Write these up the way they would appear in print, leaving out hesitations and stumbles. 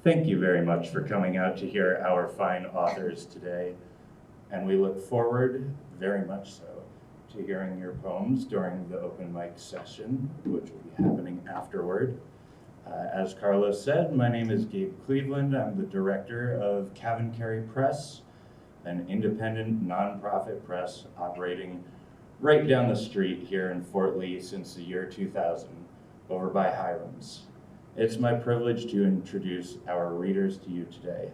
Thank you very much for coming out to hear our fine authors today, and we look forward, very much so, to hearing your poems during the open mic session, which will be happening afterward. As Carole said, my name is Gabe Cleveland. I'm the director of CavanKerry Press, an independent nonprofit press operating right down the street here in Fort Lee since the year 2000, over by Hiram's. It's my privilege to introduce our readers to you today.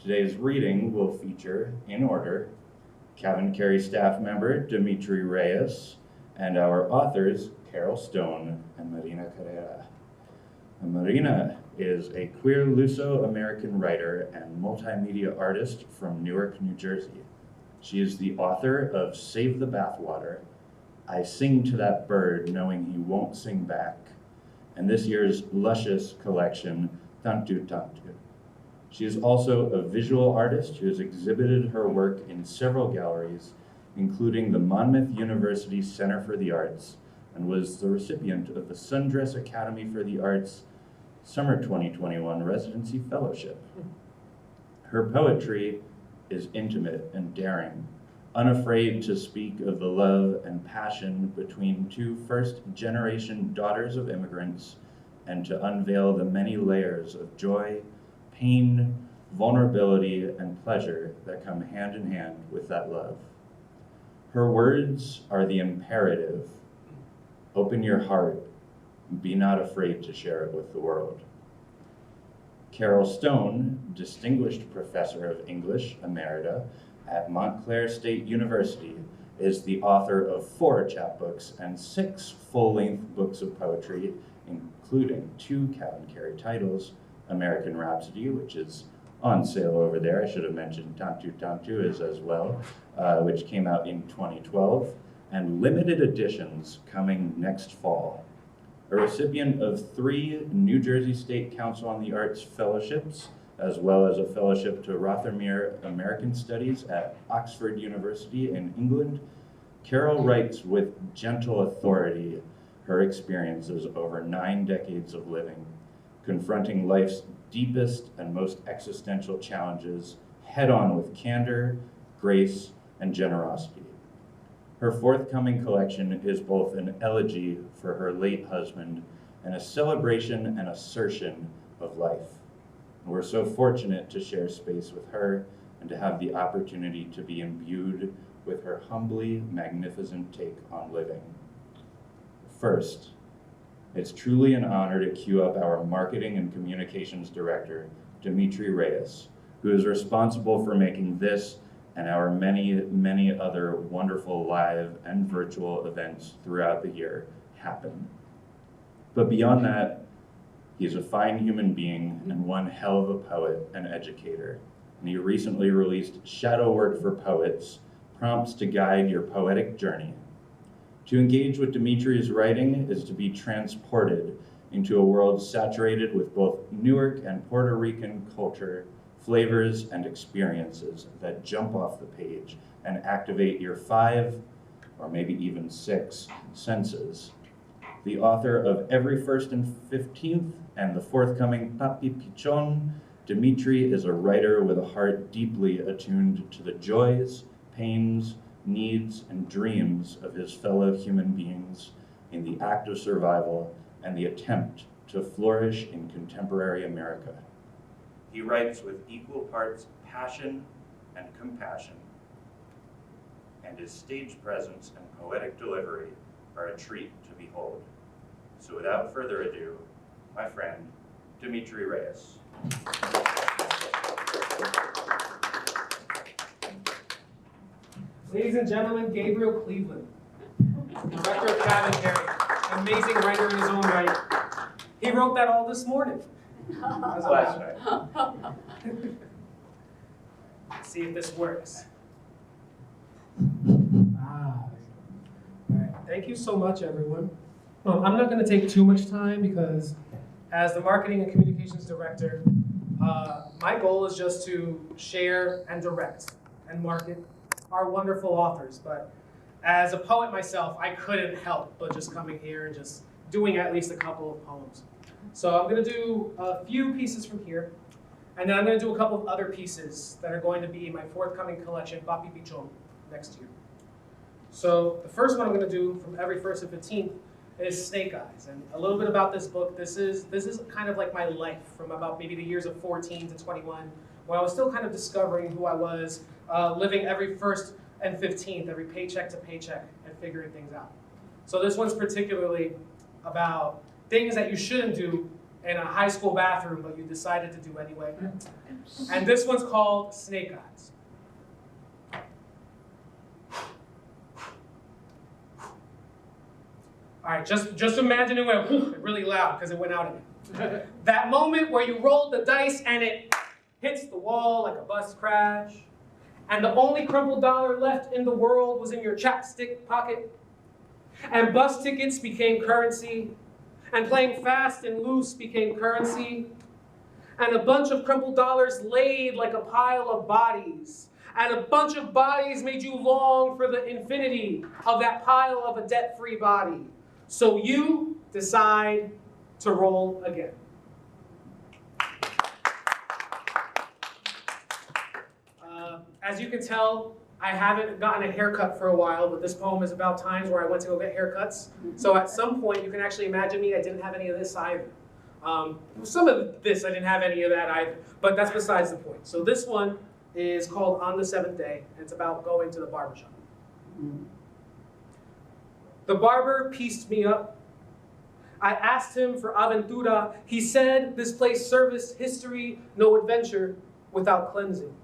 Today's reading will feature, in order, CavanKerry staff member Dimitri Reyes and our authors Carole Stone and Marina Carreira. Marina is a queer Luso-American writer and multimedia artist from Newark, New Jersey. She is the author of Save the Bathwater, I Sing to That Bird Knowing He Won't Sing Back, and this year's luscious collection, Tantu Tantu. She is also a visual artist who has exhibited her work in several galleries, including the Monmouth University Center for the Arts, and was the recipient of the Sundress Academy for the Arts Summer 2021 Residency Fellowship. Her poetry is intimate and daring, unafraid to speak of the love and passion between two first-generation daughters of immigrants, and to unveil the many layers of joy, pain, vulnerability, and pleasure that come hand in hand with that love. Her words are the imperative. Open your heart, be not afraid to share it with the world. Carole Stone, Distinguished Professor of English, Emerita, at Montclair State University, is the author of 4 chapbooks and 6 full-length books of poetry, including 2 CavanKerry titles, American Rhapsody, which is on sale over there. I should have mentioned Tantu Tantu is as well, which came out in 2012, and limited editions coming next fall. A recipient of 3 New Jersey State Council on the Arts fellowships, as well as a fellowship to Rothermere American Studies at Oxford University in England, Carole writes with gentle authority her experiences over 9 decades of living, confronting life's deepest and most existential challenges head-on with candor, grace, and generosity. Her forthcoming collection is both an elegy for her late husband and a celebration and assertion of life. And we're so fortunate to share space with her and to have the opportunity to be imbued with her humbly magnificent take on living. First, it's truly an honor to queue up our marketing and communications director, Dimitri Reyes, who is responsible for making this and our many, many other wonderful live and virtual events throughout the year happen. But beyond that, he's a fine human being and one hell of a poet and educator. And he recently released Shadow Work for Poets, Prompts to Guide Your Poetic Journey. To engage with Dimitri's writing is to be transported into a world saturated with both Newark and Puerto Rican culture, flavors, and experiences that jump off the page and activate your 5, or maybe even 6, senses. The author of Every First and 15th and the forthcoming Papi Pichon, Dimitri is a writer with a heart deeply attuned to the joys, pains, needs, and dreams of his fellow human beings in the act of survival and the attempt to flourish in contemporary America. He writes with equal parts passion and compassion, and his stage presence and poetic delivery are a treat to behold. So without further ado, my friend, Dimitri Reyes. Ladies and gentlemen, Gabriel Cleveland, director of CavanKerry, amazing writer in his own right. He wrote that all this morning. Last night. Let's see if this works. All right. Thank you so much, everyone. I'm not going to take too much time because as the marketing and communications director, my goal is just to share and direct and market our wonderful authors. But as a poet myself, I couldn't help but just coming here and just doing at least a couple of poems. So I'm going to do a few pieces from here, And then I'm going to do a couple of other pieces that are going to be my forthcoming collection, Papi Pichon, next year. So the first one I'm going to do from every 1st and 15th is Snake Eyes. And a little bit about this book. This is kind of like my life from about maybe the years of 14 to 21, when I was still kind of discovering who I was, living every 1st and 15th, every paycheck to paycheck, and figuring things out. So this one's particularly about things that you shouldn't do in a high school bathroom, but you decided to do anyway. And this one's called Snake Eyes. All right, just imagine it went really loud because it went out again. That moment where you rolled the dice and it hits the wall like a bus crash, and the only crumpled dollar left in the world was in your chapstick pocket, and bus tickets became currency, and playing fast and loose became currency, and a bunch of crumpled dollars laid like a pile of bodies, and a bunch of bodies made you long for the infinity of that pile of a debt-free body. So you decide to roll again. As you can tell, I haven't gotten a haircut for a while, but this poem is about times where I went to go get haircuts. So at some point, you can actually imagine me, I didn't have any of this either. Some of this, I didn't have any of that either, but that's besides the point. So this one is called On the Seventh Day, and it's about going to the barbershop. The barber pieced me up. I asked him for aventura. He said this place serviced history, no adventure without cleansing.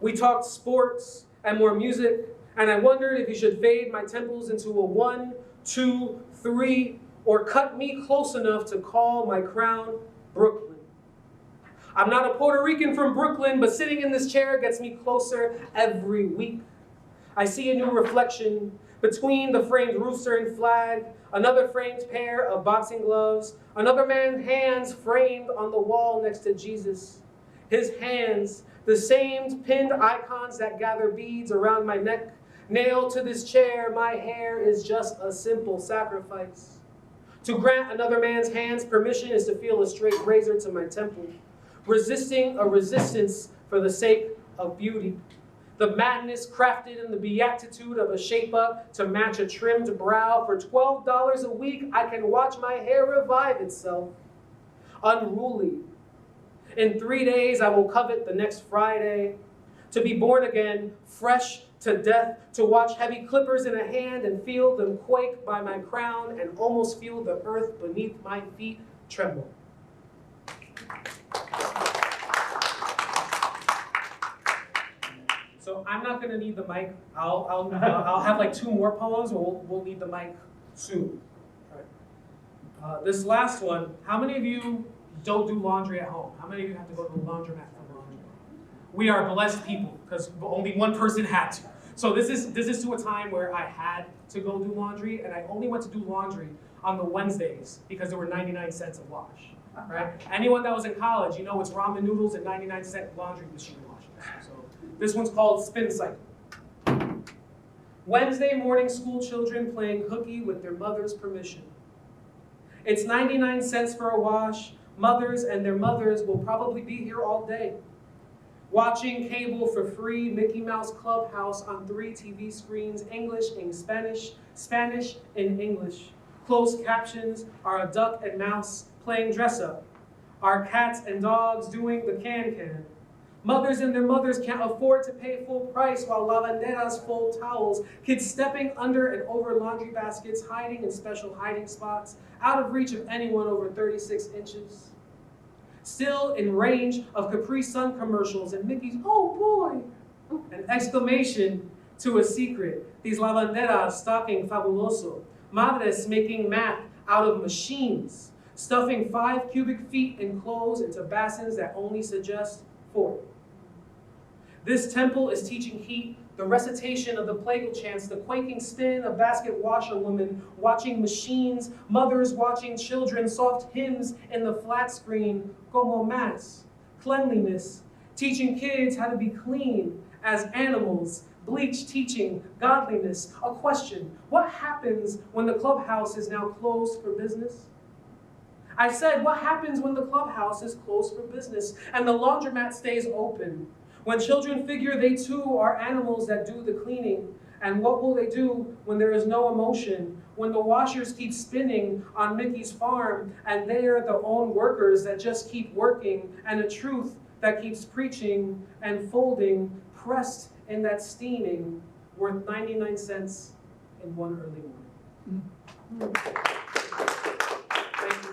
We talked sports and more music, and I wondered if he should fade my temples into a 1, 2, 3, or cut me close enough to call my crown Brooklyn. I'm not a Puerto Rican from Brooklyn, but sitting in this chair gets me closer every week. I see a new reflection between the framed rooster and flag, another framed pair of boxing gloves, another man's hands framed on the wall next to Jesus. His hands, the same pinned icons that gather beads around my neck. Nailed to this chair, my hair is just a simple sacrifice. To grant another man's hands permission is to feel a straight razor to my temple. Resisting a resistance for the sake of beauty. The madness crafted in the beatitude of a shape-up to match a trimmed brow. For $12 a week, I can watch my hair revive itself. Unruly. In 3 days, I will covet the next Friday. To be born again, fresh to death. To watch heavy clippers in a hand and feel them quake by my crown and almost feel the earth beneath my feet tremble. So I'm not going to need the mic. I'll have like 2 more poems, but we'll need the mic soon. Right. This last one, how many of you don't do laundry at home? How many of you have to go to the laundromat for laundry? We are blessed people because only one person had to. So this is to a time where I had to go do laundry, and I only went to do laundry on the Wednesdays because there were 99 cents a wash. Right? Anyone that was in college, you know it's ramen noodles and 99-cent laundry machine washes. So this one's called Spin Cycle. Wednesday morning school children playing hooky with their mother's permission. It's 99 cents for a wash. Mothers and their mothers will probably be here all day. Watching cable for free, Mickey Mouse Clubhouse on 3 TV screens, English in Spanish, Spanish in English. Closed captions are a duck and mouse playing dress up. Our cats and dogs doing the can-can. Mothers and their mothers can't afford to pay full price while lavanderas fold towels. Kids stepping under and over laundry baskets, hiding in special hiding spots, out of reach of anyone over 36 inches. Still in range of Capri Sun commercials and Mickey's, oh boy, an exclamation to a secret. These lavanderas stocking fabuloso. Madres making math out of machines, stuffing 5 cubic feet in clothes into basins that only suggest 4. This temple is teaching heat, the recitation of the plagal chants, the quaking spin of basket washerwomen watching machines, mothers watching children, soft hymns in the flat screen, como más, cleanliness, teaching kids how to be clean as animals, bleach teaching godliness. A question, what happens when the clubhouse is now closed for business? I said, what happens when the clubhouse is closed for business and the laundromat stays open? When children figure they too are animals that do the cleaning, and what will they do when there is no emotion? When the washers keep spinning on Mickey's farm and they are the own workers that just keep working, and a truth that keeps preaching and folding, pressed in that steaming, worth 99 cents in one early morning. Thank you.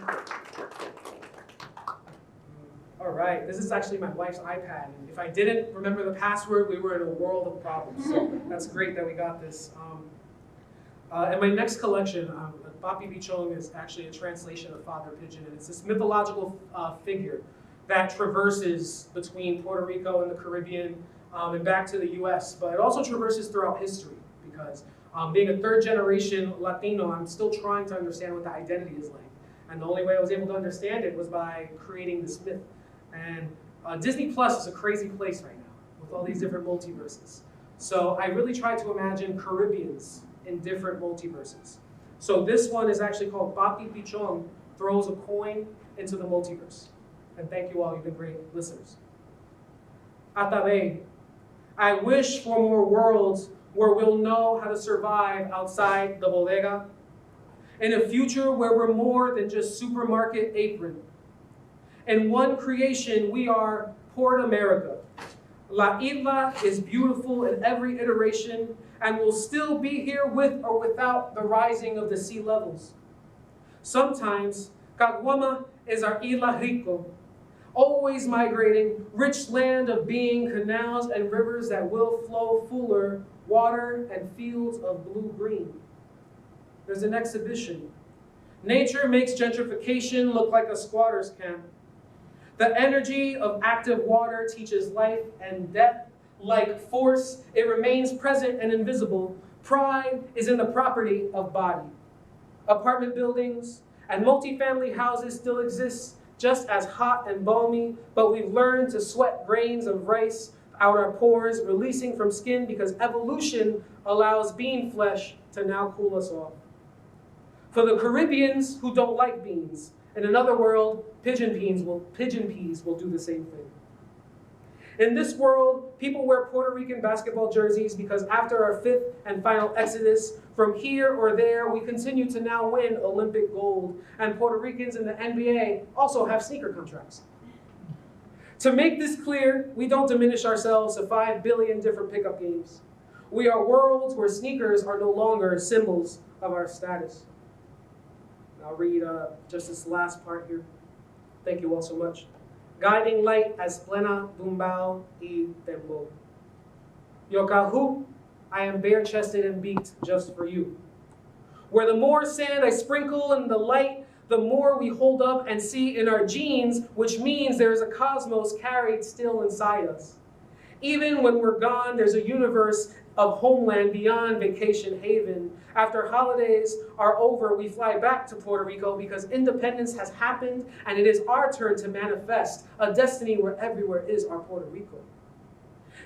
All right, this is actually my wife's iPad. And if I didn't remember the password, we were in a world of problems. So that's great that we got this. And my next collection, Papi Bichong, is actually a translation of Father Pigeon. And it's this mythological figure that traverses between Puerto Rico and the Caribbean and back to the US. But it also traverses throughout history because being a third generation Latino, I'm still trying to understand what the identity is like. And the only way I was able to understand it was by creating this myth. And Disney Plus is a crazy place right now with all these different multiverses. So I really tried to imagine Caribbeans in different multiverses. So this one is actually called Papi Pichon Throws a Coin into the Multiverse. And thank you all, you've been great listeners. Atabe, I wish for more worlds where we'll know how to survive outside the bodega. In a future where we're more than just supermarket apron. In one creation, we are Port America. La Isla is beautiful in every iteration and will still be here with or without the rising of the sea levels. Sometimes, Caguama is our Isla Rico, always migrating, rich land of being, canals and rivers that will flow fuller, water and fields of blue-green. There's an exhibition. Nature makes gentrification look like a squatter's camp. The energy of active water teaches life and death. Like force, it remains present and invisible. Pride is in the property of body. Apartment buildings and multifamily houses still exist, just as hot and balmy, but we've learned to sweat grains of rice out our pores, releasing from skin because evolution allows bean flesh to now cool us off. For the Caribbeans who don't like beans, in another world, pigeon peas will do the same thing. In this world, people wear Puerto Rican basketball jerseys because after our fifth and final exodus, from here or there, we continue to now win Olympic gold, and Puerto Ricans in the NBA also have sneaker contracts. To make this clear, we don't diminish ourselves to 5 billion different pickup games. We are worlds where sneakers are no longer symbols of our status. I'll read just this last part here. Thank you all so much. Guiding light as plena bumbao y tembo. Yokahu, I am bare-chested and beaked just for you. Where the more sand I sprinkle in the light, the more we hold up and see in our genes, which means there is a cosmos carried still inside us. Even when we're gone, there's a universe of homeland beyond vacation haven. After holidays are over, we fly back to Puerto Rico because independence has happened and it is our turn to manifest a destiny where everywhere is our Puerto Rico.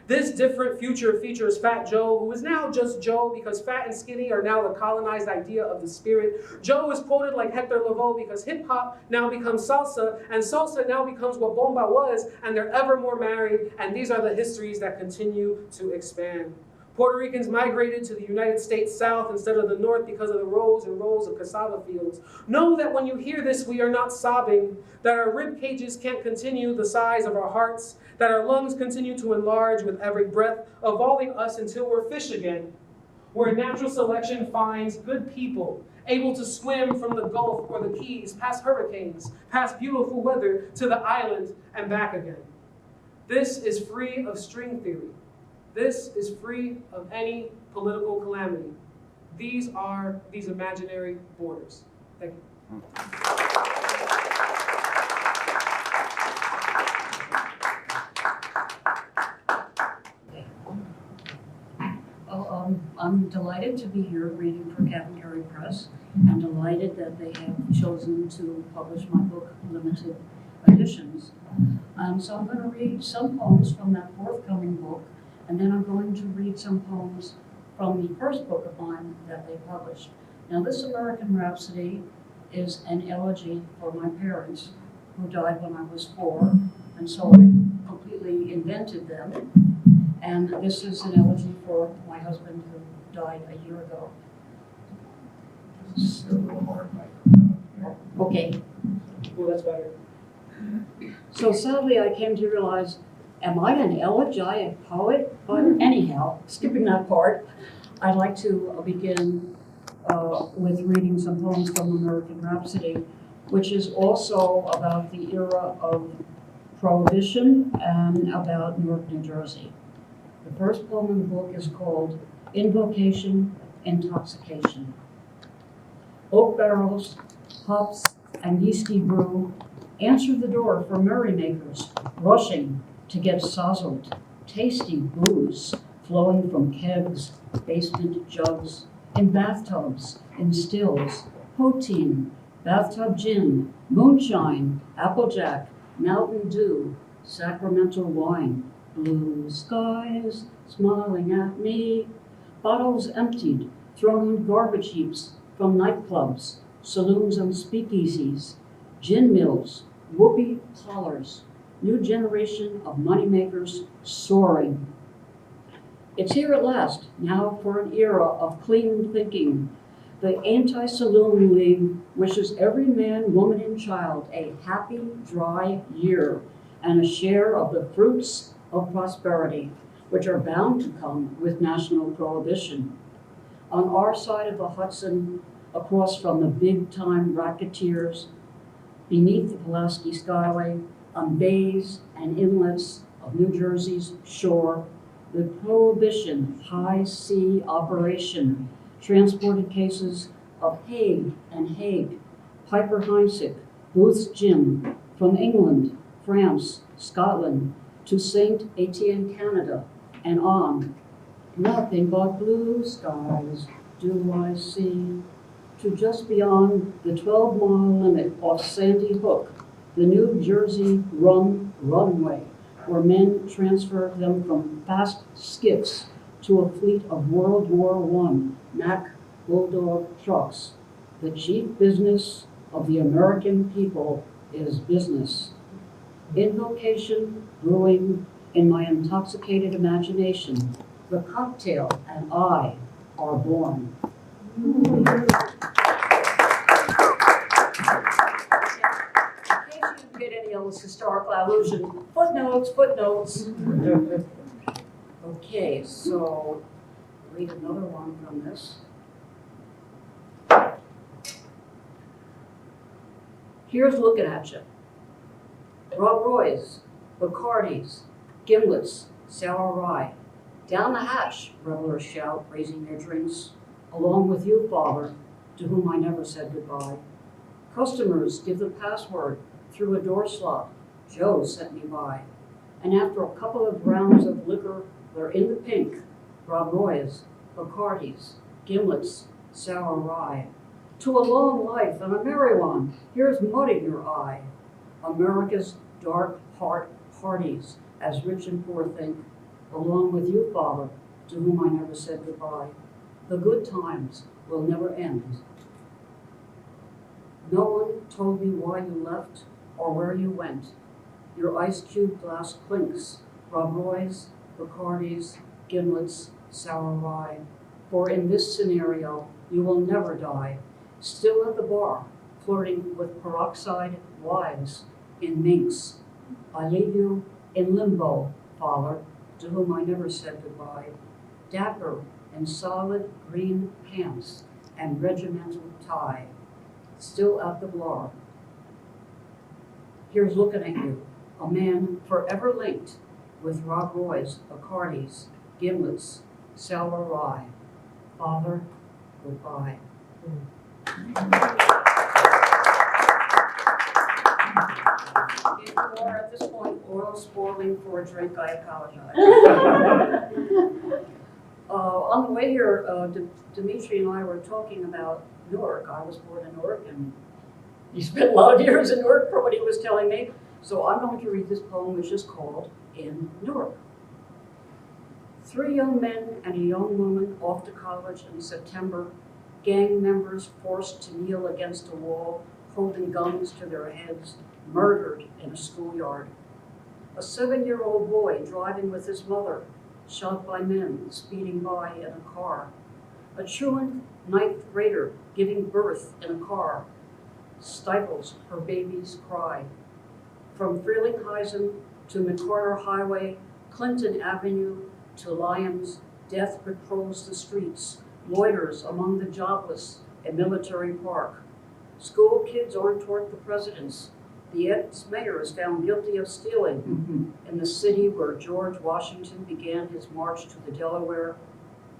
This different future features Fat Joe, who is now just Joe because fat and skinny are now the colonized idea of the spirit. Joe is quoted like Hector Lavoe because hip-hop now becomes salsa, and salsa now becomes what bomba was, and they're ever more married, and these are the histories that continue to expand. Puerto Ricans migrated to the United States South instead of the North because of the rows and rows of cassava fields. Know that when you hear this, we are not sobbing, that our rib cages can't continue the size of our hearts, that our lungs continue to enlarge with every breath, evolving us until we're fish again, where natural selection finds good people, able to swim from the Gulf or the Keys, past hurricanes, past beautiful weather, to the island and back again. This is free of string theory. This is free of any political calamity. These are these imaginary borders. Thank you. I'm delighted to be here reading for CavanKerry Press. I'm delighted that they have chosen to publish my book, limited editions. So I'm going to read some poems from that forthcoming book, and then I'm going to read some poems from the first book of mine that they published. Now, this American Rhapsody is an elegy for my parents, who died when I was 4, and so I completely invented them. And this is an elegy for my husband, who died a year ago. Just a little more microphone here. Okay. Well, that's better. So sadly, I came to realize, am I an elegiac poet? But anyhow, skipping that part, I'd like to begin with reading some poems from American Rhapsody, which is also about the era of Prohibition and about Newark, New Jersey. The first poem in the book is called Invocation, Intoxication. Oak barrels, hops, and yeasty brew answer the door for merrymakers, rushing to get sozzled, tasty booze flowing from kegs, basement jugs, in bathtubs, in stills, poteen, bathtub gin, moonshine, applejack, Mountain Dew, sacramental wine, blue skies smiling at me, bottles emptied, thrown in garbage heaps from nightclubs, saloons and speakeasies, gin mills, whoopee hollers, new generation of moneymakers soaring. It's here at last, now for an era of clean thinking. The Anti-Saloon League wishes every man, woman, and child a happy, dry year and a share of the fruits of prosperity, which are bound to come with national prohibition. On our side of the Hudson, across from the big-time racketeers, beneath the Pulaski Skyway, on bays and inlets of New Jersey's shore, the Prohibition high sea operation transported cases of Hague and Hague, Piper Heinsick, Booth's Gin, from England, France, Scotland, to St. Etienne, Canada, and on. Nothing but blue skies do I see, to just beyond the 12-mile limit off Sandy Hook, the New Jersey rum runway, where men transferred them from fast skiffs to a fleet of World War I Mack Bulldog trucks. The chief business of the American people is business. Invocation brewing in my intoxicated imagination. The cocktail and I are born. In case you didn't get any of this historical allusion, footnotes, footnotes. Okay, so read another one from this. Here's looking at you. Rob Roy's, Bacardi's, Gimlets, Sour Rye. Down the hatch, revelers shout, raising their drinks. Along with you, Father, to whom I never said goodbye. Customers give the password through a door slot. Joe sent me by. And after a couple of rounds of liquor, they're in the pink. Rob Roy's, Bacardi's, Gimlets, Sour Rye. To a long life and a merry one, here's mud in your eye. America's dark heart parties, as rich and poor think, along with you, Father, to whom I never said goodbye. The good times will never end. No one told me why you left or where you went. Your ice cube glass clinks, Rob Roy's, Bacardi's, Gimlets, Sour Rye. For in this scenario, you will never die, still at the bar, flirting with peroxide wives in minks. I leave you in limbo, Father, to whom I never said goodbye, dapper in solid green pants and regimental tie, still at the bar. Here's looking at you, a man forever linked with Rob Roy's, Bacardi's, Gimlets, Sour Rye. Father, goodbye. If you are at this point oil spoiling for a drink, I apologize. On the way here, Dimitri and I were talking about Newark. I was born in Newark, and he spent a lot of years in Newark from what he was telling me. So I'm going to read this poem, which is called In Newark. 3 young men and a young woman off to college in September gang members forced to kneel against a wall, holding guns to their heads, murdered in a schoolyard. A 7-year-old boy driving with his mother, shot by men speeding by in a car. A truant 9th grader giving birth in a car stifles her baby's cry. From Frelinghuysen to McCarter Highway, Clinton Avenue to Lyons, death patrols the streets, loiters among the jobless at Military Park. School kids aren't toward the presidents. The ex-mayor is found guilty of stealing. In the city where George Washington began his march to the Delaware,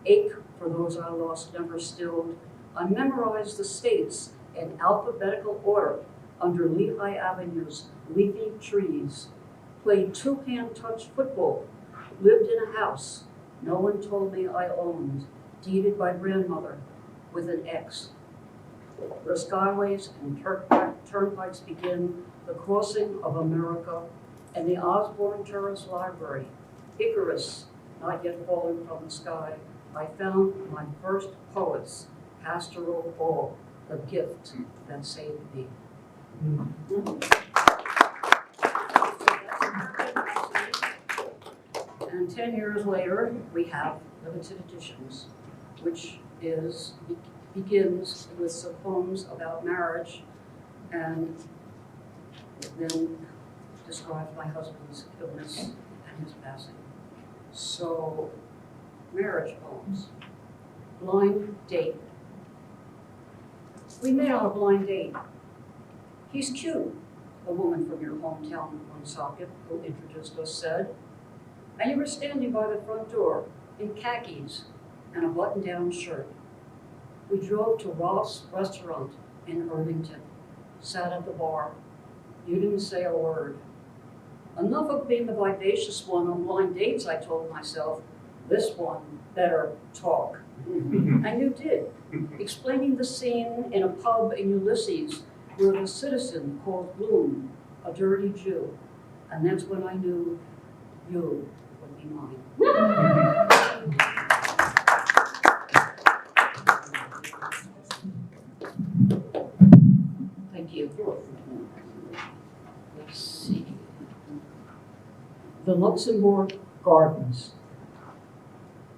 ache for those I lost never stilled. I memorized the states in alphabetical order under Lehigh Avenue's leafy trees, played two-hand touch football, lived in a house no one told me I owned, deeded by grandmother with an X. Where skyways and turnpikes begin, the crossing of America, and the Osborne Terrace Library, Icarus, not yet fallen from the sky, I found my first poet's pastoral ball, a gift that saved me. And 10 years later, we have limited editions, which begins with some poems about marriage and then describes my husband's illness and his passing. So, marriage poems. Blind date. We met on a blind date. He's cute, a woman from your hometown in Woonsocket who introduced us said. And you were standing by the front door in khakis and a button-down shirt. We drove to Ross Restaurant in Irvington, sat at the bar. You didn't say a word. Enough of being the vivacious one on blind dates, I told myself. This one better talk. And you did, explaining the scene in a pub in Ulysses where the citizen called Bloom a dirty Jew. And that's when I knew you would be mine. Thank you. Let's see. The Luxembourg Gardens.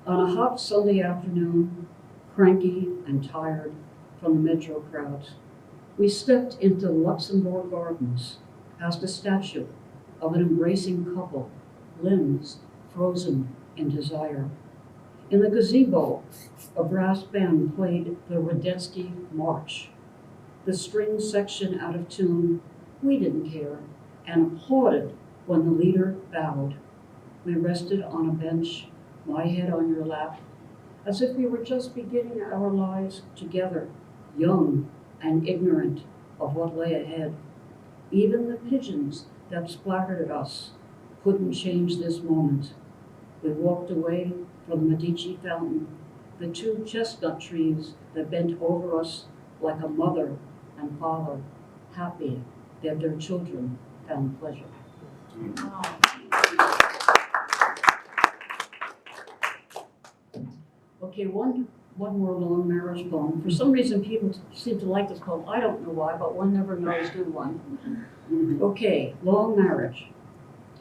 On a hot Sunday afternoon, cranky and tired from the metro crowds, we stepped into the Luxembourg Gardens, past a statue of an embracing couple, limbs frozen in desire. In the gazebo, a brass band played the Radetzky March. The string section out of tune, we didn't care, and applauded when the leader bowed. We rested on a bench, my head on your lap, as if we were just beginning our lives together, young and ignorant of what lay ahead. Even the pigeons that splattered at us couldn't change this moment. We walked away from the Medici fountain, the two chestnut trees that bent over us like a mother and father, happy that their children found pleasure. Okay, one more long marriage poem. For some reason, people seem to like this poem. I don't know why, but one never knows, do one? Okay, long marriage.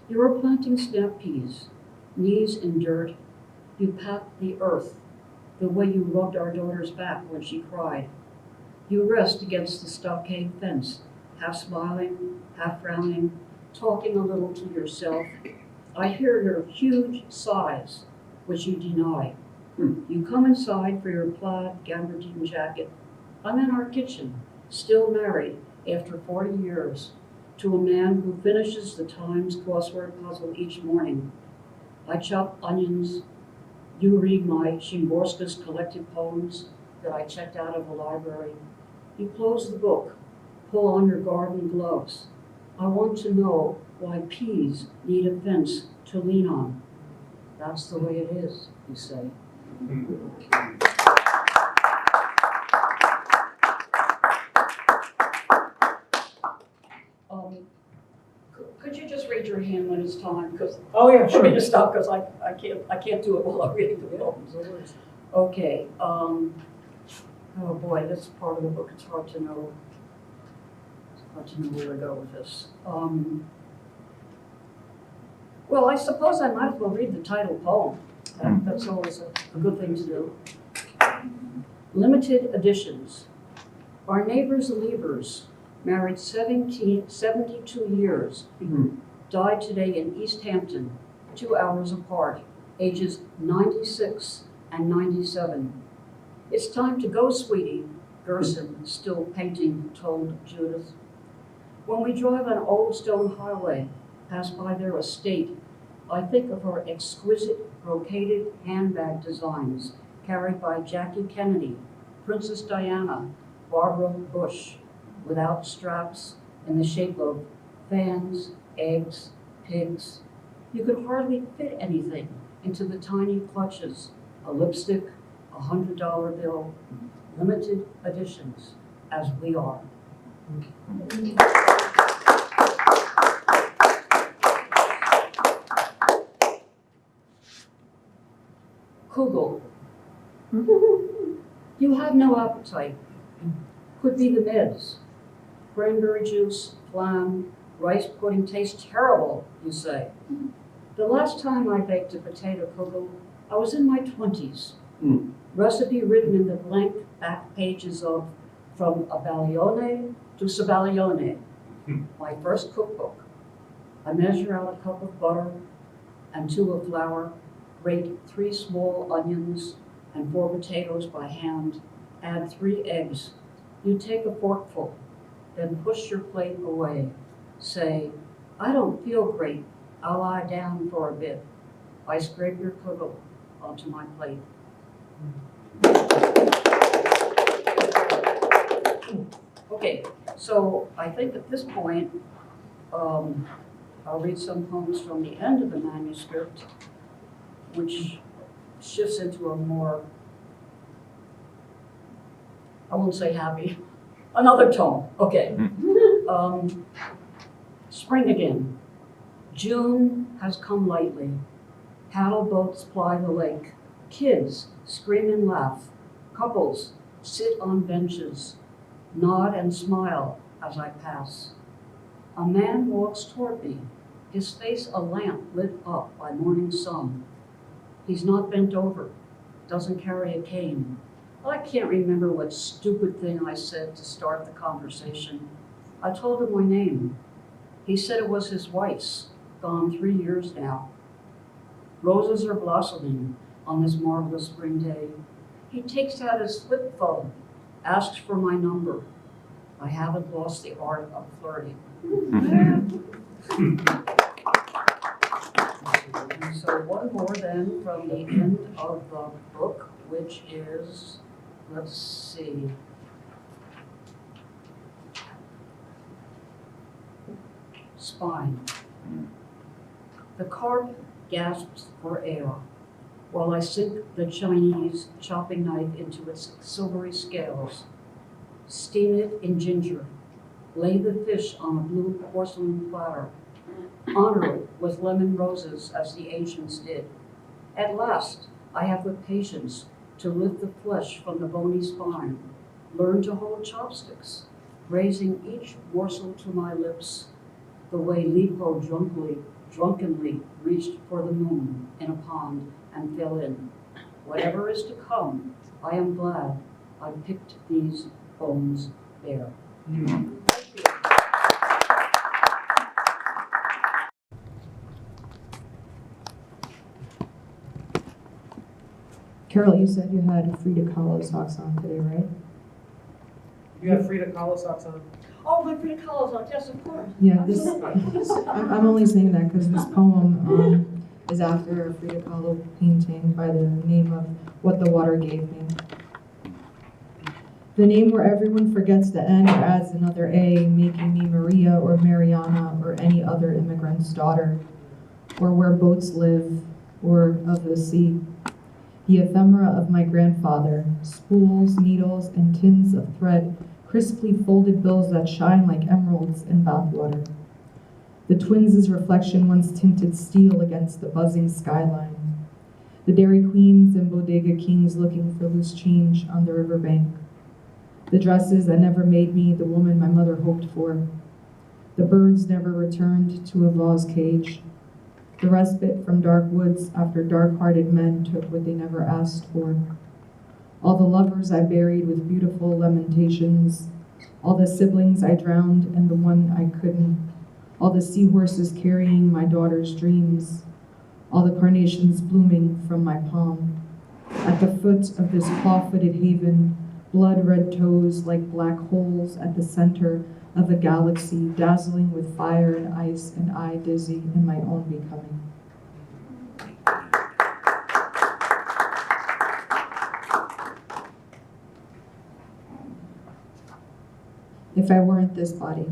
You were planting snap peas, knees in dirt. You packed the earth the way you rubbed our daughter's back when she cried. You rest against the stockade fence, half smiling, half frowning, talking a little to yourself. I hear your huge sighs, which you deny. You come inside for your plaid gabardine jacket. I'm in our kitchen, still married after 40 years, to a man who finishes the Times crossword puzzle each morning. I chop onions. You read my Szymborska's collected poems that I checked out of the library. You close the book, pull on your garden gloves. I want to know why peas need a fence to lean on. That's the way it is, you say. Could you just raise your hand when it's time? Because Oh yeah, for me to sure. stop, because I can't do it while I'm reading the poems. Okay. Oh boy, this part of the book, it's hard to know. It's hard to know where to go with this. Well, I suppose I might as well read the title poem. That's always a good thing to do. Limited editions. Our neighbors Levers, married 72 years, died today in East Hampton, 2 hours apart, ages 96 and 97. It's time to go, sweetie, Gerson, still painting, told Judith. When we drive an old stone highway, pass by their estate, I think of her exquisite brocaded handbag designs carried by Jackie Kennedy, Princess Diana, Barbara Bush, without straps, in the shape of fans, eggs, pigs. You could hardly fit anything into the tiny clutches, a lipstick, a $100 bill, limited editions, as we are. Kugel. You have no appetite. Could be the meds. Cranberry juice, flan, rice pudding tastes terrible, you say. The last time I baked a potato kugel, I was in my 20s. Recipe written in the blank back pages of From Abbaglione to Sabaglione, my first cookbook. I measure out a cup of butter and 2 of flour, grate 3 small onions and 4 potatoes by hand, add 3 eggs. You take a forkful, then push your plate away. Say, I don't feel great, I'll lie down for a bit. I scrape your kugel onto my plate. Okay, so I think at this point, I'll read some poems from the end of the manuscript, which shifts into a more, I won't say happy, another tone. Okay. Spring again. June has come lightly. Paddle boats ply the lake. Kids scream and laugh. Couples sit on benches, nod and smile as I pass. A man walks toward me, his face a lamp lit up by morning sun. He's not bent over, doesn't carry a cane. I can't remember what stupid thing I said to start the conversation. I told him my name. He said it was his wife's, gone 3 years now. Roses are blossoming on this marvelous spring day. He takes out his flip phone, asks for my number. I haven't lost the art of flirting. And so one more then from the end of the book, which is, let's see. Spine. The carp gasps for air while I sink the Chinese chopping knife into its silvery scales. Steam it in ginger. Lay the fish on a blue porcelain platter. Honor it with lemon roses as the ancients did. At last, I have the patience to lift the flesh from the bony spine. Learn to hold chopsticks, raising each morsel to my lips, the way Lipo drunkenly reached for the moon in a pond and fell in. Whatever is to come, I am glad I picked these bones bare. Carole, you said you had Frida Kahlo socks on today, right? You have Frida Kahlo socks on. Oh, my Frida Kahlo socks, yes, of course. Yeah, I'm only saying that because this poem is after a Frida Kahlo painting by the name of What the Water Gave Me. The name where everyone forgets the N or adds another A, making me Maria or Mariana or any other immigrant's daughter, or where boats live, or of the sea. The ephemera of my grandfather, spools, needles, and tins of thread, crisply folded bills that shine like emeralds in bathwater. The twins' reflection once tinted steel against the buzzing skyline. The Dairy Queens and Bodega Kings looking for loose change on the riverbank. The dresses that never made me the woman my mother hoped for. The birds never returned to a vase cage. The respite from dark woods after dark-hearted men took what they never asked for. All the lovers I buried with beautiful lamentations. All the siblings I drowned and the one I couldn't. All the seahorses carrying my daughter's dreams. All the carnations blooming from my palm. At the foot of this claw-footed haven, blood-red toes like black holes at the center of a galaxy, dazzling with fire and ice, and I dizzy in my own becoming. If I weren't this body,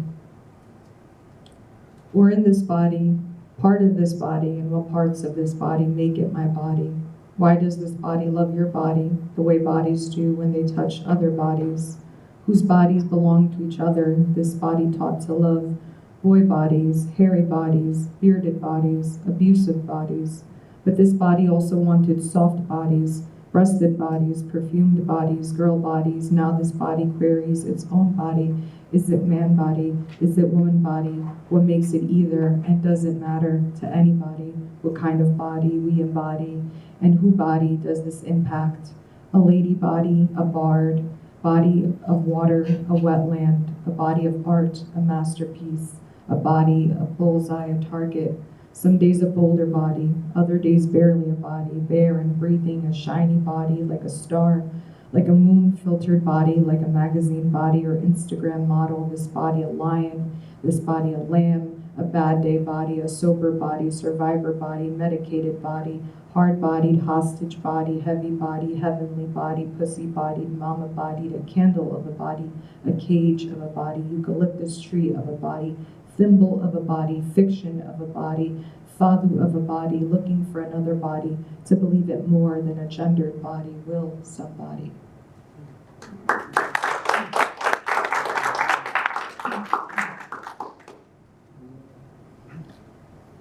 or in this body, part of this body, and what parts of this body make it my body? Why does this body love your body the way bodies do when they touch other bodies? Whose bodies belong to each other, this body taught to love. Boy bodies, hairy bodies, bearded bodies, abusive bodies. But this body also wanted soft bodies, breasted bodies, perfumed bodies, girl bodies. Now this body queries its own body. Is it man body? Is it woman body? What makes it either? And does it matter to anybody what kind of body we embody? And who body does this impact? A lady body, a bard, body of water, a wetland, a body of art, a masterpiece, a body, a bullseye, a target. Some days a boulder body, other days barely a body, bare and breathing, a shiny body like a star, like a moon-filtered body, like a magazine body or Instagram model. This body a lion, this body a lamb, a bad day body, a sober body, survivor body, medicated body, hard-bodied, hostage body, heavy body, heavenly body, pussy-bodied, mama-bodied, a candle of a body, a cage of a body, eucalyptus tree of a body, thimble of a body, fiction of a body, fadu of a body, looking for another body, to believe it more than a gendered body, will somebody.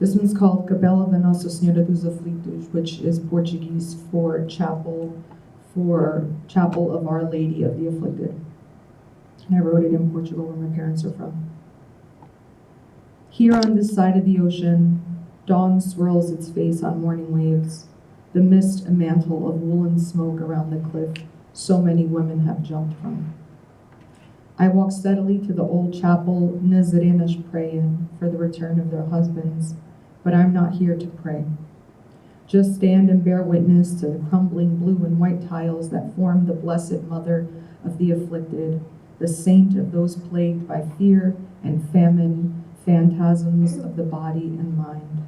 This one's called Capela da Nossa Senhora dos Aflitos, which is Portuguese for Chapel of Our Lady of the Afflicted. And I wrote it in Portugal, where my parents are from. Here on this side of the ocean, dawn swirls its face on morning waves, the mist a mantle of woolen smoke around the cliff so many women have jumped from. I walk steadily to the old chapel Nazarenas pray in for the return of their husbands, but I'm not here to pray. Just stand and bear witness to the crumbling blue and white tiles that form the Blessed Mother of the afflicted, the saint of those plagued by fear and famine, phantasms of the body and mind.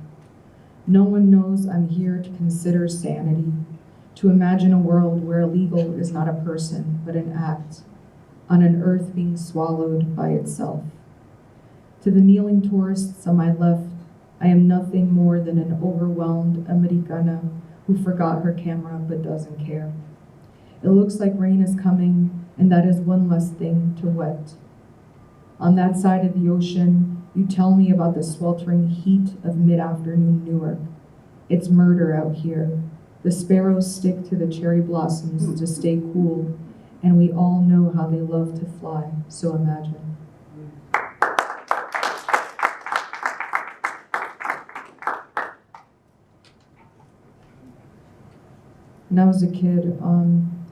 No one knows I'm here to consider sanity, to imagine a world where illegal is not a person, but an act, on an earth being swallowed by itself. To the kneeling tourists on my left, I am nothing more than an overwhelmed Americana who forgot her camera but doesn't care. It looks like rain is coming, and that is one less thing to wet. On that side of the ocean, you tell me about the sweltering heat of mid-afternoon Newark. It's murder out here. The sparrows stick to the cherry blossoms to stay cool, and we all know how they love to fly, so imagine. When I was a kid,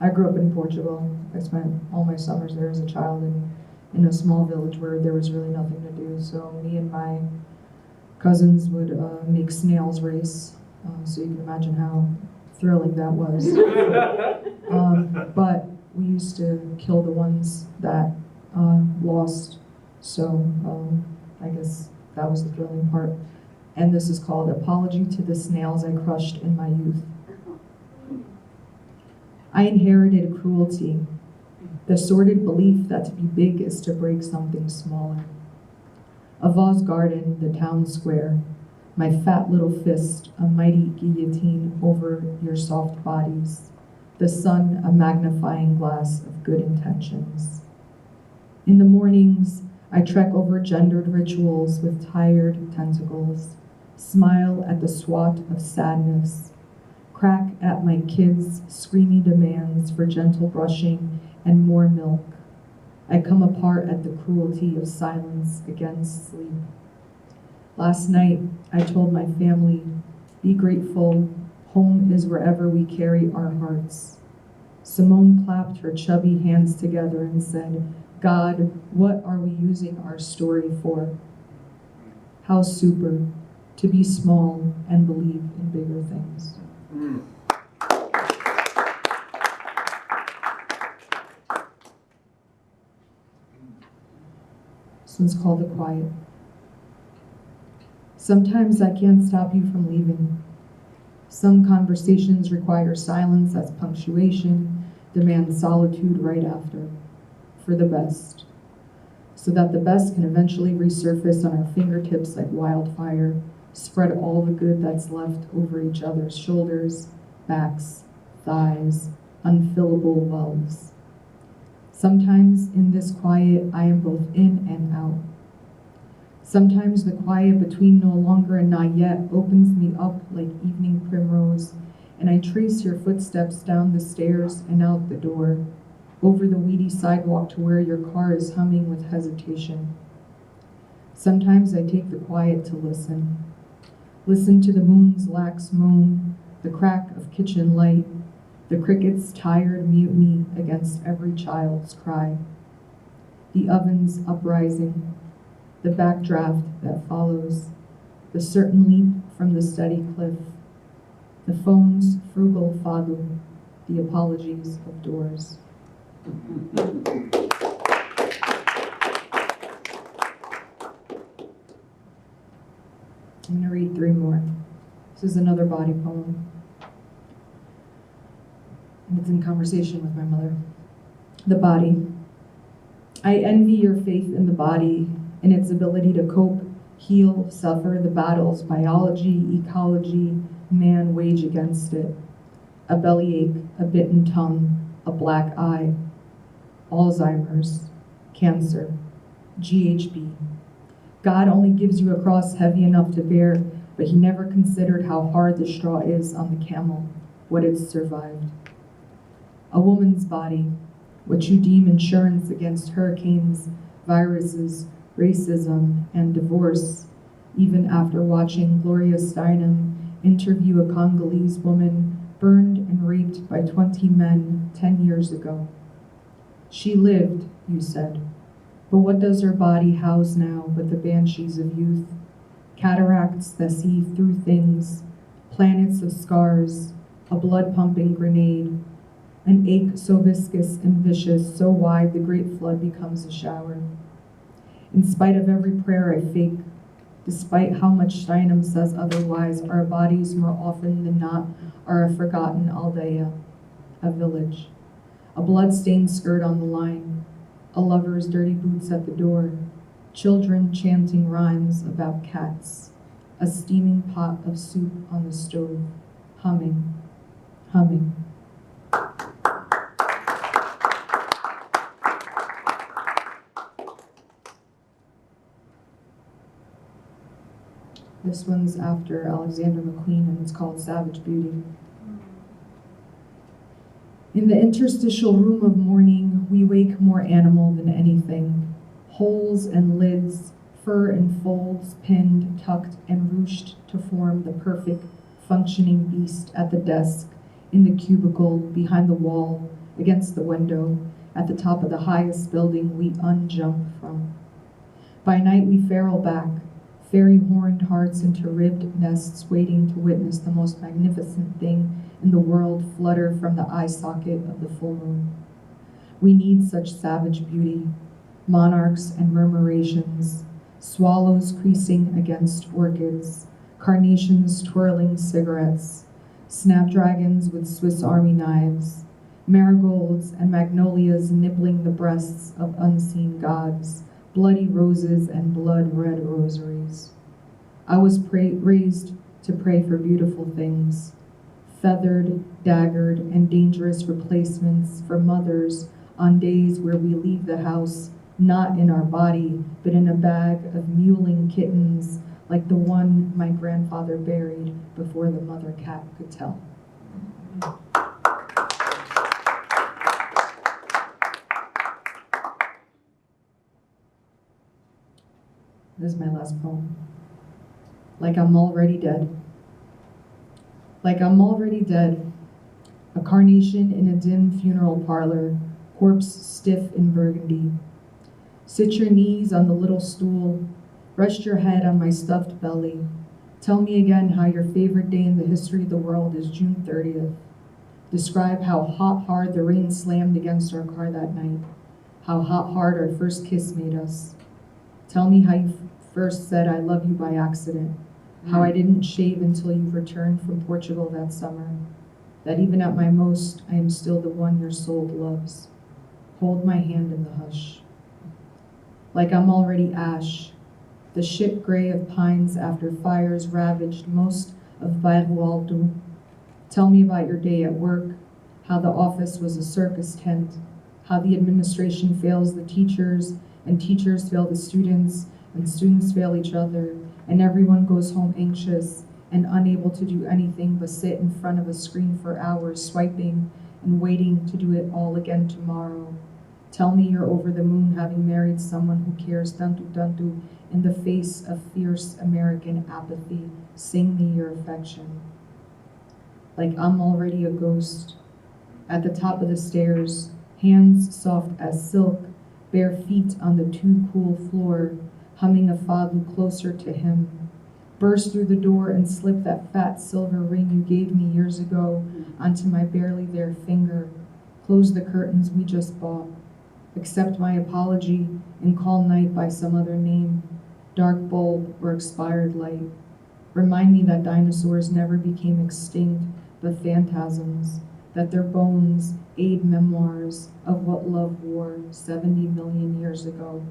I grew up in Portugal. I spent all my summers there as a child in a small village where there was really nothing to do. So me and my cousins would make snails race. So you can imagine how thrilling that was. But we used to kill the ones that lost. So I guess that was the thrilling part. And this is called Apology to the Snails I Crushed in My Youth. I inherited cruelty, the sordid belief that to be big is to break something smaller. A vase garden, the town square, my fat little fist, a mighty guillotine over your soft bodies, the sun, a magnifying glass of good intentions. In the mornings, I trek over gendered rituals with tired tentacles, smile at the swat of sadness, crack at my kids' screamy demands for gentle brushing and more milk, I come apart at the cruelty of silence against sleep. Last night, I told my family, be grateful, home is wherever we carry our hearts. Simone clapped her chubby hands together and said, God, what are we using our story for? How super to be small and believe in bigger things. This one's called The Quiet. Sometimes I can't stop you from leaving. Some conversations require silence as punctuation, demand solitude right after, for the best, so that the best can eventually resurface on our fingertips like wildfire, spread all the good that's left over each other's shoulders, backs, thighs, unfillable wells. Sometimes in this quiet, I am both in and out. Sometimes the quiet between no longer and not yet opens me up like evening primrose, and I trace your footsteps down the stairs and out the door, over the weedy sidewalk to where your car is humming with hesitation. Sometimes I take the quiet to listen. Listen to the moon's lax moan, the crack of kitchen light, the cricket's tired mutiny against every child's cry, the oven's uprising, the backdraft that follows, the certain leap from the steady cliff, the phone's frugal fado, the apologies of doors. I'm going to read 3 more. This is another body poem, and it's in conversation with my mother. The body. I envy your faith in the body and its ability to cope, heal, suffer the battles biology, ecology, man wage against it. A bellyache, a bitten tongue, a black eye, Alzheimer's, cancer, GHB. God only gives you a cross heavy enough to bear, but he never considered how hard the straw is on the camel, what it's survived. A woman's body, what you deem insurance against hurricanes, viruses, racism, and divorce, even after watching Gloria Steinem interview a Congolese woman burned and raped by 20 men 10 years ago. She lived, you said, but what does her body house now but the banshees of youth? Cataracts that see through things, planets of scars, a blood-pumping grenade, an ache so viscous and vicious, so wide the great flood becomes a shower. In spite of every prayer I fake, despite how much Steinem says otherwise, our bodies more often than not are a forgotten aldea, a village, a blood-stained skirt on the line, a lover's dirty boots at the door, children chanting rhymes about cats, a steaming pot of soup on the stove, humming, humming. This one's after Alexander McQueen, and it's called Savage Beauty. In the interstitial room of morning, we wake more animal than anything. Holes and lids, fur and folds, pinned, tucked, and ruched to form the perfect, functioning beast at the desk, in the cubicle, behind the wall, against the window, at the top of the highest building we unjump from. By night we feral back, fairy-horned hearts into ribbed nests waiting to witness the most magnificent thing in the world flutter from the eye socket of the full moon. We need such savage beauty, monarchs and murmurations, swallows creasing against orchids, carnations twirling cigarettes, snapdragons with Swiss Army knives, marigolds and magnolias nibbling the breasts of unseen gods, bloody roses and blood-red rosaries. I was raised to pray for beautiful things, feathered, daggered, and dangerous replacements for mothers on days where we leave the house not in our body, but in a bag of mewling kittens like the one my grandfather buried before the mother cat could tell. This is my last poem. Like I'm already dead. Like I'm already dead. A carnation in a dim funeral parlor, corpse stiff in burgundy. Sit your knees on the little stool. Rest your head on my stuffed belly. Tell me again how your favorite day in the history of the world is June 30th. Describe how hot hard the rain slammed against our car that night. How hot hard our first kiss made us. Tell me how you first said I love you by accident. How I didn't shave until you returned from Portugal that summer. That even at my most, I am still the one your soul loves. Hold my hand in the hush. Like I'm already ash, the shit gray of pines after fires ravaged most of Bairro. Tell me about your day at work, how the office was a circus tent, how the administration fails the teachers, and teachers fail the students, and students fail each other, and everyone goes home anxious and unable to do anything but sit in front of a screen for hours, swiping and waiting to do it all again tomorrow. Tell me you're over the moon having married someone who cares tanto tanto in the face of fierce American apathy. Sing me your affection. Like I'm already a ghost. At the top of the stairs, hands soft as silk, bare feet on the too cool floor, humming a fado closer to him. Burst through the door and slip that fat silver ring you gave me years ago onto my barely there finger. Close the curtains we just bought. Accept my apology and call night by some other name, dark bulb or expired light. Remind me that dinosaurs never became extinct, but phantasms, that their bones aid memoirs of what love wore 70 million years ago.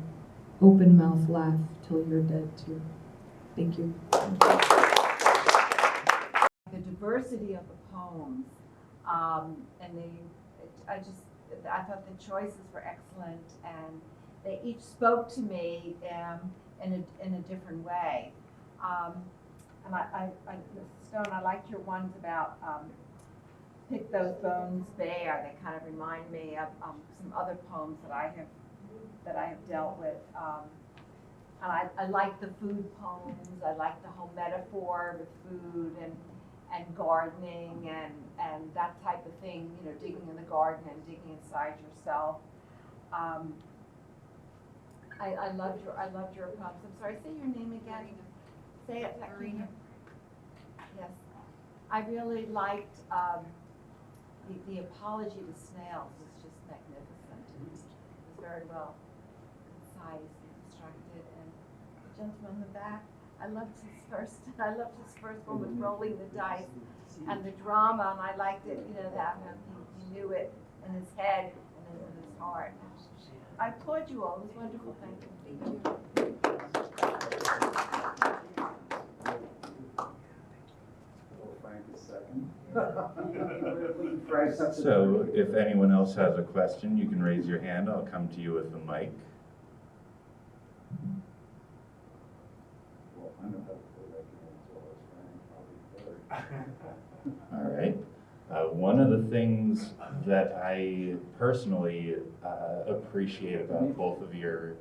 Open mouth laugh till you're dead too. Thank you. The diversity of the poems, I thought the choices were excellent, and they each spoke to me in a different way. And Stone, I liked your ones about pick those bones bare. They kind of remind me of some other poems that I have dealt with. And I like the food poems. I like the whole metaphor with food and gardening and that type of thing, you know, digging in the garden and digging inside yourself. I loved your poems. I'm sorry, say your name again. Say it, Marina. Yes. I really liked the apology to snails was just magnificent. It was very well concise and constructed. And the gentleman in the back, I loved his first one with rolling the dice and the drama, and I liked it, you know, that he knew it in his head and in his heart. I applaud you all. It was wonderful. Thank you. So if anyone else has a question, you can raise your hand. I'll come to you with the mic. Well, I know how to play that game as well as Frank, All right. One of the things that I personally appreciate about both of your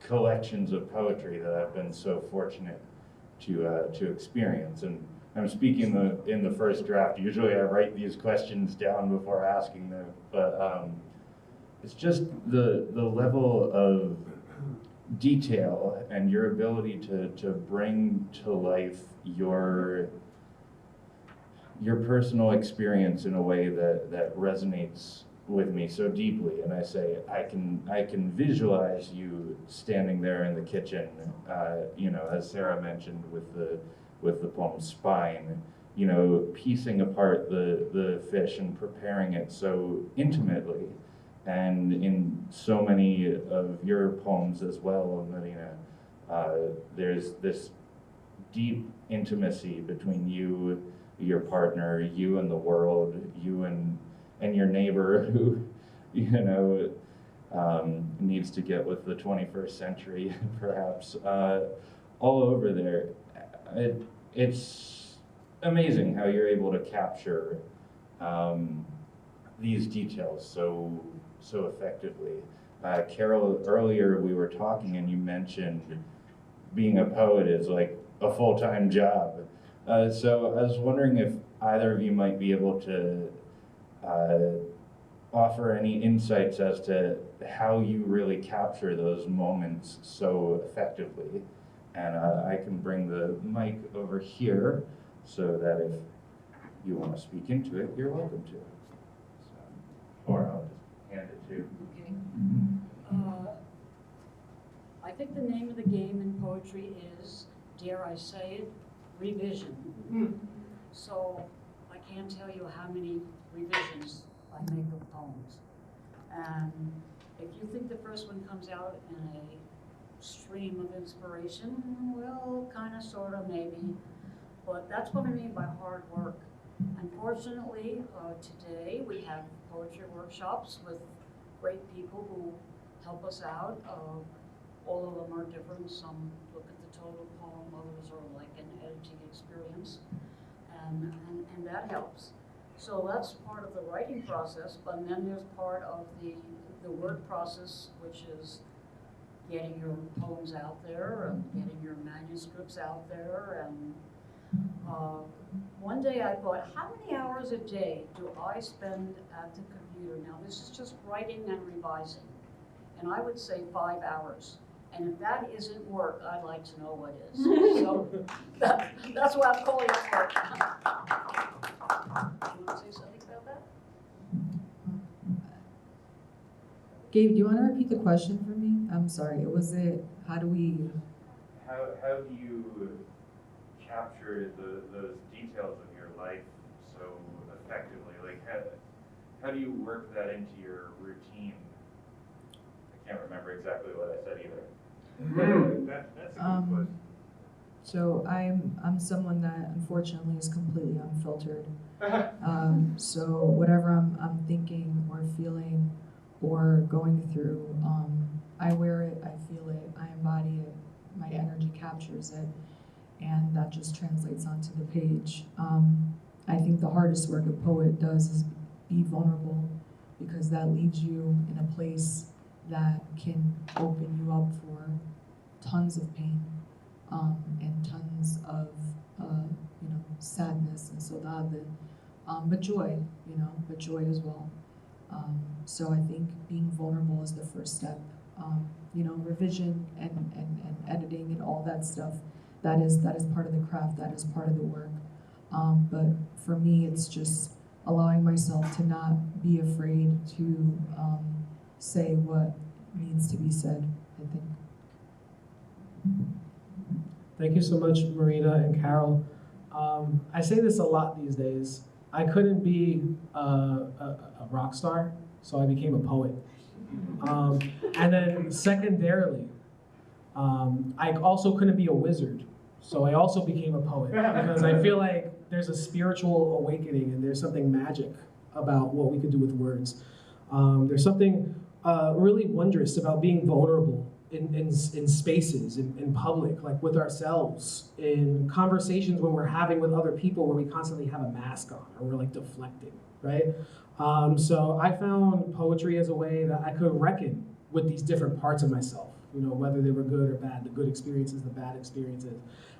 collections of poetry that I've been so fortunate to experience, and I'm speaking in the first draft. Usually I write these questions down before asking them, but it's just the level of detail and your ability to bring to life your personal experience in a way that resonates with me so deeply. And I say I can visualize you standing there in the kitchen, you know, as Sarah mentioned with the poem Spine, you know, piecing apart the fish and preparing it so intimately. And in so many of your poems as well, Marina, there's this deep intimacy between you, your partner, you and the world, you and your neighbor who, you know, needs to get with the 21st century, perhaps, all over there. It's amazing how you're able to capture these details so effectively. Carole, earlier we were talking and you mentioned being a poet is like a full-time job. So I was wondering if either of you might be able to offer any insights as to how you really capture those moments so effectively. And I can bring the mic over here so that if you want to speak into it, you're welcome to. So, or I'll just hand it to. Okay. I think the name of the game in poetry is, dare I say it, revision. So I can't tell you how many revisions I make of poems. And if you think the first one comes out in a stream of inspiration, well, kind of, sort of, maybe. But that's what I mean by hard work. Unfortunately, today we have poetry workshops with great people who help us out. All of them are different. Some look at the total poem, others are like an editing experience, and that helps. So that's part of the writing process, but then there's part of the word process, which is getting your poems out there and getting your manuscripts out there. And one day I thought, how many hours a day do I spend at the computer? Now this is just writing and revising, and I would say 5 hours. And if that isn't work, I'd like to know what is. So that's what I'm calling it work. Do you want to say something about that? Gabe, do you want to repeat the question for me? I'm sorry, how do we? How do you capture those details of your life so effectively? Like, how do you work that into your routine? I can't remember exactly what I said either. That's a good question. So I'm someone that unfortunately is completely unfiltered. So whatever I'm thinking or feeling or going through, I wear it, I feel it, I embody it, my energy captures it, and that just translates onto the page. I think the hardest work a poet does is be vulnerable, because that leaves you in a place that can open you up for tons of pain, and tons of sadness and saudade, but joy, but joy as well. So I think being vulnerable is the first step. Revision and editing and all that stuff, that is part of the craft, that is part of the work. But for me, it's just allowing myself to not be afraid to say what needs to be said, I think. Thank you so much, Marina and Carole. I say this a lot these days. I couldn't be a rock star, so I became a poet. And then secondarily, I also couldn't be a wizard, so I also became a poet, because I feel like there's a spiritual awakening and there's something magic about what we could do with words. There's something really wondrous about being vulnerable in spaces, in public, like with ourselves, in conversations when we're having with other people where we constantly have a mask on or we're like deflecting, right? So I found poetry as a way that I could reckon with these different parts of myself, whether they were good or bad, the good experiences, the bad experiences,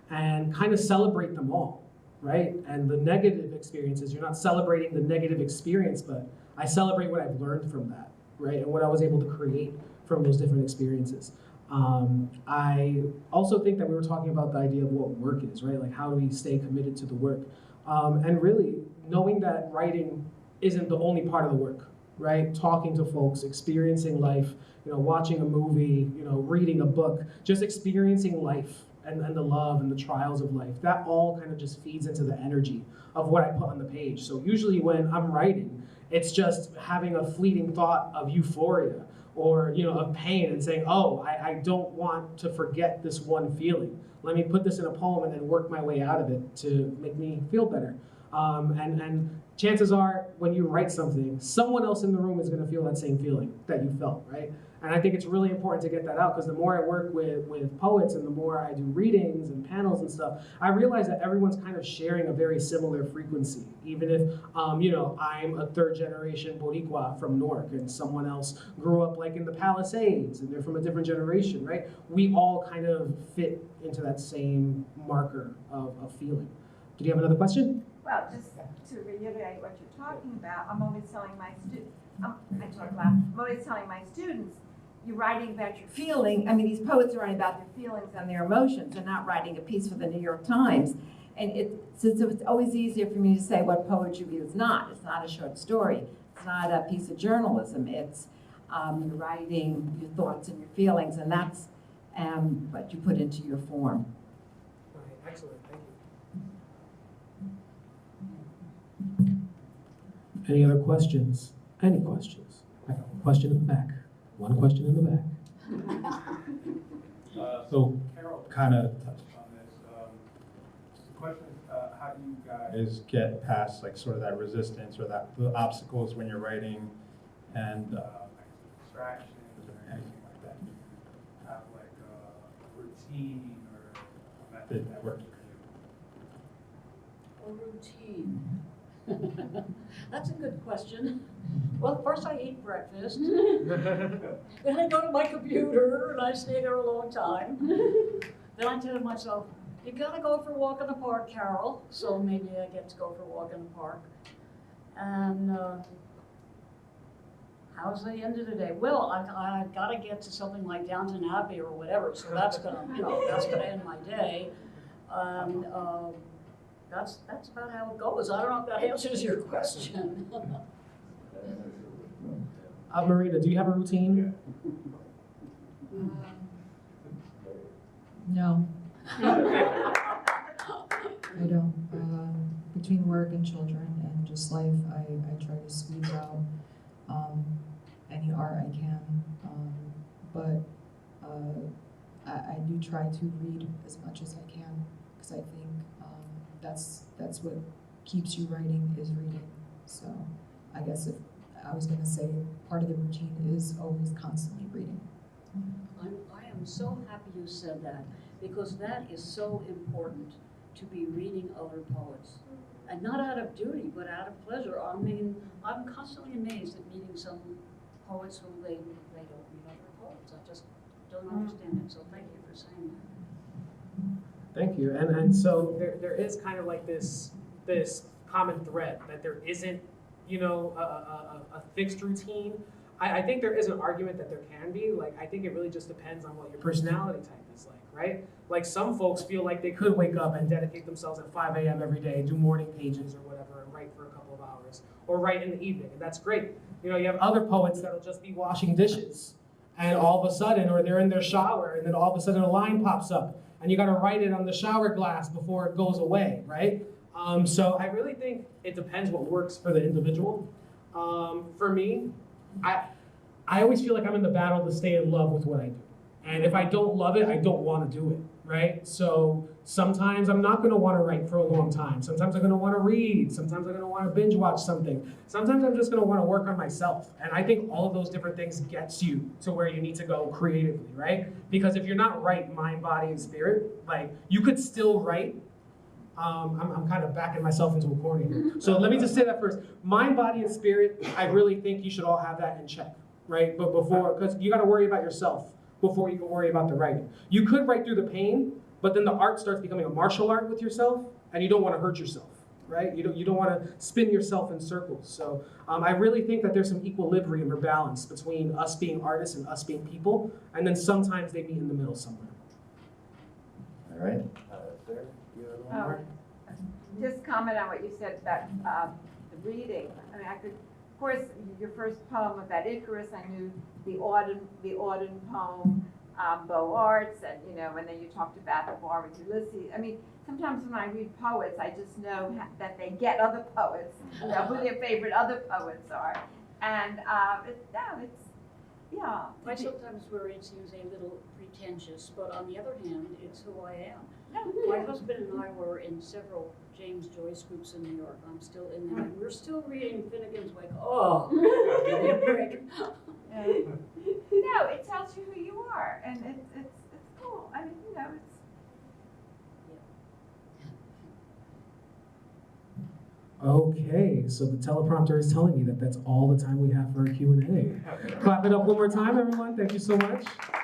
and kind of celebrate them all, right? And the negative experiences, you're not celebrating the negative experience, but I celebrate what I've learned from that, right? And what I was able to create from those different experiences. I also think that we were talking about the idea of what work is, right? Like, how do we stay committed to the work? And really knowing that writing isn't the only part of the work, right? Talking to folks, experiencing life, watching a movie, reading a book, just experiencing life and the love and the trials of life. That all kind of just feeds into the energy of what I put on the page. So usually when I'm writing, it's just having a fleeting thought of euphoria or of pain and saying, oh, I don't want to forget this one feeling. Let me put this in a poem and then work my way out of it to make me feel better. And chances are, when you write something, someone else in the room is going to feel that same feeling that you felt, right? And I think it's really important to get that out, because the more I work with poets and the more I do readings and panels and stuff, I realize that everyone's kind of sharing a very similar frequency. Even if, you know, I'm a third generation Boricua from Newark and someone else grew up like in the Palisades and they're from a different generation, right? We all kind of fit into that same marker of feeling. Did you have another question? Well, just to reiterate what you're talking about, I'm always telling my students, I'm always telling my students, you're writing about your feeling. I mean, these poets are writing about their feelings and their emotions. They're not writing a piece for the New York Times. And so it's always easier for me to say what poetry is not. It's not a short story. It's not a piece of journalism. It's you're writing your thoughts and your feelings, and that's what you put into your form. All right, excellent, thank you. Any other questions? Any questions? I got one question in the back. One question in the back. So Carole kind of touched on this. The question is, how do you guys get past like sort of that resistance or the obstacles when you're writing, and distractions or anything like that? Do you have like a routine or a method that works for you? A routine. That's a good question. Well, first I eat breakfast. Then I go to my computer and I stay there a long time. Then I tell myself, you gotta go for a walk in the park, Carole. So maybe I get to go for a walk in the park. And how's the end of the day? Well, I gotta get to something like Downton Abbey or whatever. So that's gonna, that's gonna end my day. That's about how it goes. I don't know if that answers your question. Marina, do you have a routine? No, I don't. Between work and children and just life, I try to squeeze out any art I can. But I do try to read as much as I can, because I think that's what keeps you writing, is reading. So I guess if I was going to say, part of the routine is always constantly reading. I am so happy you said that, because that is so important, to be reading other poets. And not out of duty, but out of pleasure. I mean, I'm constantly amazed at meeting some poets who they don't read other poets. I just don't understand it, so thank you for saying that. Thank you. And so there is kind of like this common thread that there isn't, a fixed routine. I think there is an argument that there can be. Like, I think it really just depends on what your personality type is like, right? Like, some folks feel like they could wake up and dedicate themselves at 5 a.m. every day, do morning pages or whatever, and write for a couple of hours, or write in the evening, and that's great. You have other poets that'll just be washing dishes, and all of a sudden, or they're in their shower, and then all of a sudden a line pops up, and you got to write it on the shower glass before it goes away, right? So I really think it depends what works for the individual. For me, I always feel like I'm in the battle to stay in love with what I do. And if I don't love it, I don't want to do it, right? So sometimes I'm not going to want to write for a long time. Sometimes I'm going to want to read. Sometimes I'm going to want to binge watch something. Sometimes I'm just going to want to work on myself. And I think all of those different things gets you to where you need to go creatively, right? Because if you're not right mind, body, and spirit, like, you could still write. I'm kind of backing myself into a corner here. So let me just say that first. Mind, body, and spirit, I really think you should all have that in check, right? But because you got to worry about yourself before you can worry about the writing. You could write through the pain, but then the art starts becoming a martial art with yourself, and you don't want to hurt yourself, right? You don't want to spin yourself in circles. So I really think that there's some equilibrium or balance between us being artists and us being people, and then sometimes they meet in the middle somewhere. All right. Sarah, you have one more? Just comment on what you said about the reading. I mean, of course, your first poem about Icarus, I knew the autumn poem, Beaux Arts, and and then you talked about the bar with Ulysses. I mean, sometimes when I read poets, I just know that they get other poets, who their favorite other poets are, and I sometimes worry to use a little pretentious pretentious, but on the other hand, it's who I am. No, My husband and I were in several James Joyce groups in New York. I'm still in them, and we're still reading Finnegan's Wake. Oh, give me a break. No, it tells you who you are, and it's cool. I mean, you know, it's. Okay, so the teleprompter is telling me that that's all the time we have for a Q&A. Clap it up one more time, everyone. Thank you so much.